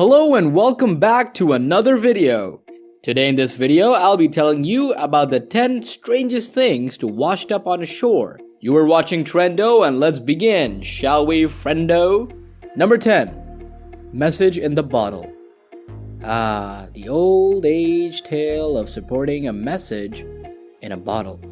Hello and welcome back to another video. Today in this video, I'll be telling you about the 10 strangest things to washed up on a shore. You are watching Trendo and let's begin, shall we, friendo? Number 10. Message in the bottle. The old age tale of supporting a message in a bottle.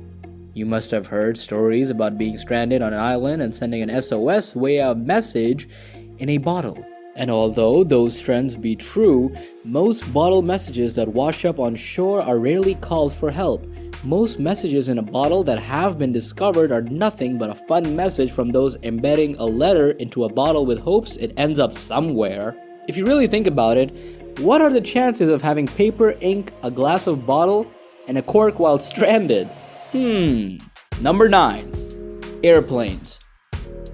You must have heard stories about being stranded on an island and sending an SOS via a message in a bottle. And although those trends be true, most bottle messages that wash up on shore are rarely called for help. Most messages in a bottle that have been discovered are nothing but a fun message from those embedding a letter into a bottle with hopes it ends up somewhere. If you really think about it, what are the chances of having paper, ink, a glass of bottle, and a cork while stranded? Number 9. Airplanes.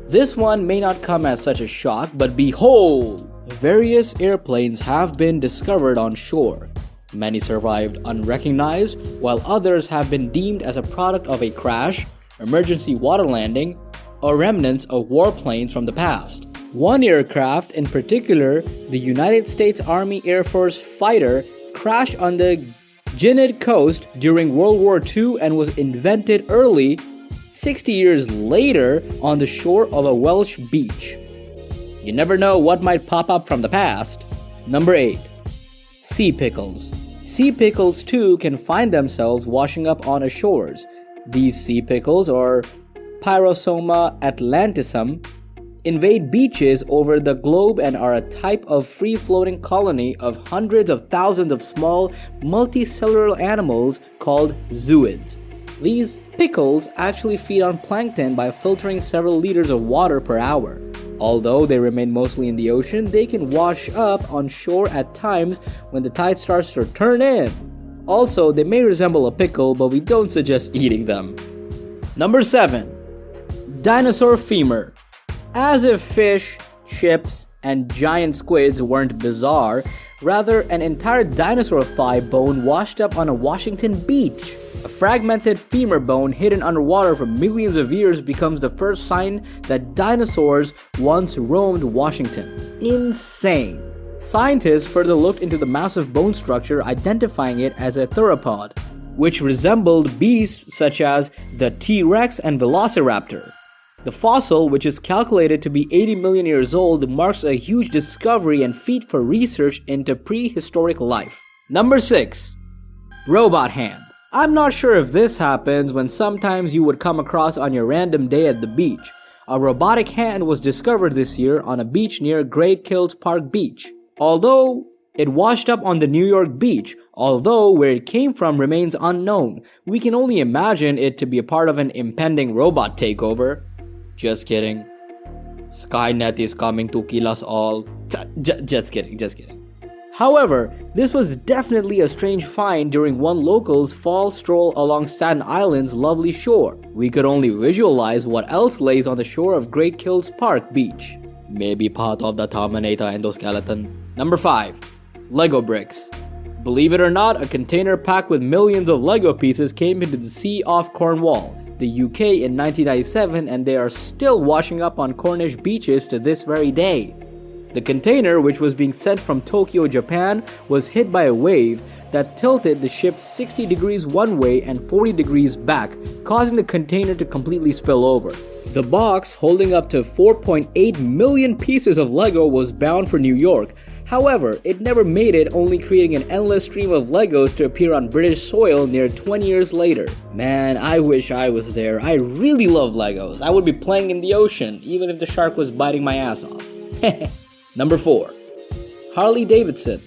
This one may not come as such a shock, but behold! Various airplanes have been discovered on shore. Many survived unrecognized, while others have been deemed as a product of a crash, emergency water landing, or remnants of warplanes from the past. One aircraft in particular, the United States Army Air Force fighter, crashed on the Guinea coast during World War II and was invented early 60 years later on the shore of a Welsh beach. You never know what might pop up from the past. Number 8. Sea pickles. Sea pickles too can find themselves washing up on our shores. These sea pickles, or Pyrosoma atlanticum, invade beaches over the globe and are a type of free-floating colony of hundreds of thousands of small multicellular animals called zooids. These pickles actually feed on plankton by filtering several liters of water per hour. Although they remain mostly in the ocean, they can wash up on shore at times when the tide starts to turn in. Also, they may resemble a pickle, but we don't suggest eating them. Number 7. Dinosaur femur. As if fish, ships, and giant squids weren't bizarre, rather an entire dinosaur thigh bone washed up on a Washington beach. A fragmented femur bone hidden underwater for millions of years becomes the first sign that dinosaurs once roamed Washington. Insane! Scientists further looked into the massive bone structure, identifying it as a theropod, which resembled beasts such as the T-Rex and Velociraptor. The fossil, which is calculated to be 80 million years old, marks a huge discovery and feat for research into prehistoric life. Number 6. Robot hand. I'm not sure if this happens when sometimes you would come across on your random day at the beach. A robotic hand was discovered this year on a beach near Great Kills Park Beach. Although it washed up on the New York beach, although where it came from remains unknown, we can only imagine it to be a part of an impending robot takeover. Just kidding. Skynet is coming to kill us all. Just kidding. However, this was definitely a strange find during one local's fall stroll along Staten Island's lovely shore. We could only visualize what else lays on the shore of Great Kills Park Beach. Maybe part of the Terminator endoskeleton. Number 5. Lego bricks. Believe it or not, a container packed with millions of Lego pieces came into the sea off Cornwall, the UK in 1997, and they are still washing up on Cornish beaches to this very day. The container, which was being sent from Tokyo, Japan, was hit by a wave that tilted the ship 60 degrees one way and 40 degrees back, causing the container to completely spill over. The box, holding up to 4.8 million pieces of Lego, was bound for New York. However, it never made it, only creating an endless stream of Legos to appear on British soil near 20 years later. Man, I wish I was there. I really love Legos. I would be playing in the ocean, even if the shark was biting my ass off. Number 4. Harley Davidson.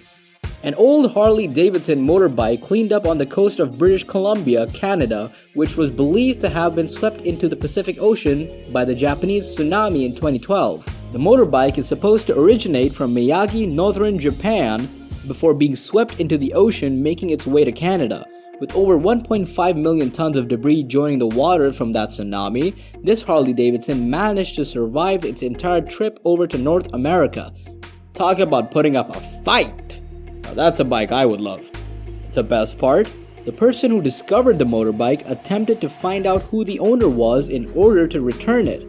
An old Harley Davidson motorbike cleaned up on the coast of British Columbia, Canada, which was believed to have been swept into the Pacific Ocean by the Japanese tsunami in 2012. The motorbike is supposed to originate from Miyagi, northern Japan, before being swept into the ocean, making its way to Canada. With over 1.5 million tons of debris joining the water from that tsunami, this Harley Davidson managed to survive its entire trip over to North America. Talk about putting up a fight! Now that's a bike I would love. The best part? The person who discovered the motorbike attempted to find out who the owner was in order to return it.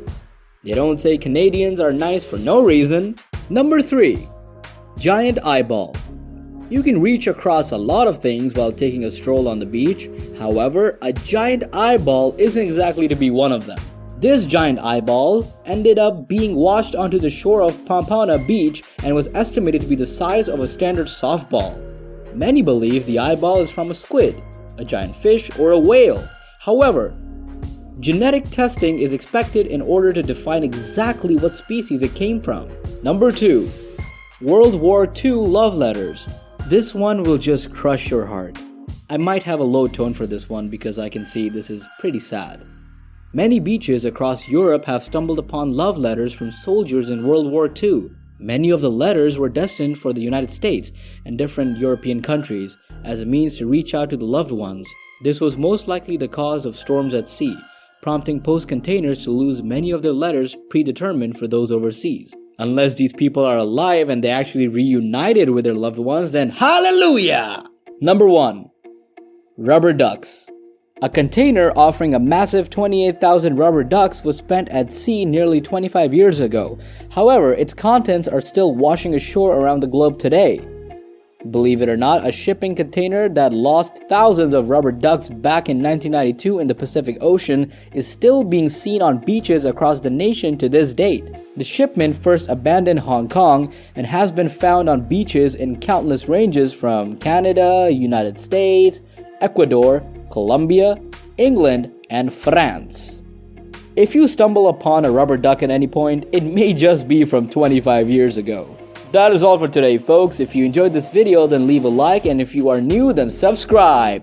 They don't say Canadians are nice for no reason. Number 3. Giant eyeball. You can reach across a lot of things while taking a stroll on the beach. However, a giant eyeball isn't exactly to be one of them. This giant eyeball ended up being washed onto the shore of Pampana Beach and was estimated to be the size of a standard softball. Many believe the eyeball is from a squid, a giant fish, or a whale. However, genetic testing is expected in order to define exactly what species it came from. Number 2. World War II love letters. This one will just crush your heart. I might have a low tone for this one because I can see this is pretty sad. Many beaches across Europe have stumbled upon love letters from soldiers in World War II. Many of the letters were destined for the United States and different European countries as a means to reach out to the loved ones. This was most likely the cause of storms at sea, prompting post containers to lose many of their letters predetermined for those overseas. Unless these people are alive and they actually reunited with their loved ones, then hallelujah! Number 1. Rubber ducks. A container offering a massive 28,000 rubber ducks was spent at sea nearly 25 years ago. However, its contents are still washing ashore around the globe today. Believe it or not, a shipping container that lost thousands of rubber ducks back in 1992 in the Pacific Ocean is still being seen on beaches across the nation to this date. The shipment first abandoned Hong Kong and has been found on beaches in countless ranges from Canada, United States, Ecuador, Colombia, England, and France. If you stumble upon a rubber duck at any point, it may just be from 25 years ago. That is all for today, folks. If you enjoyed this video, then leave a like, and if you are new, then subscribe.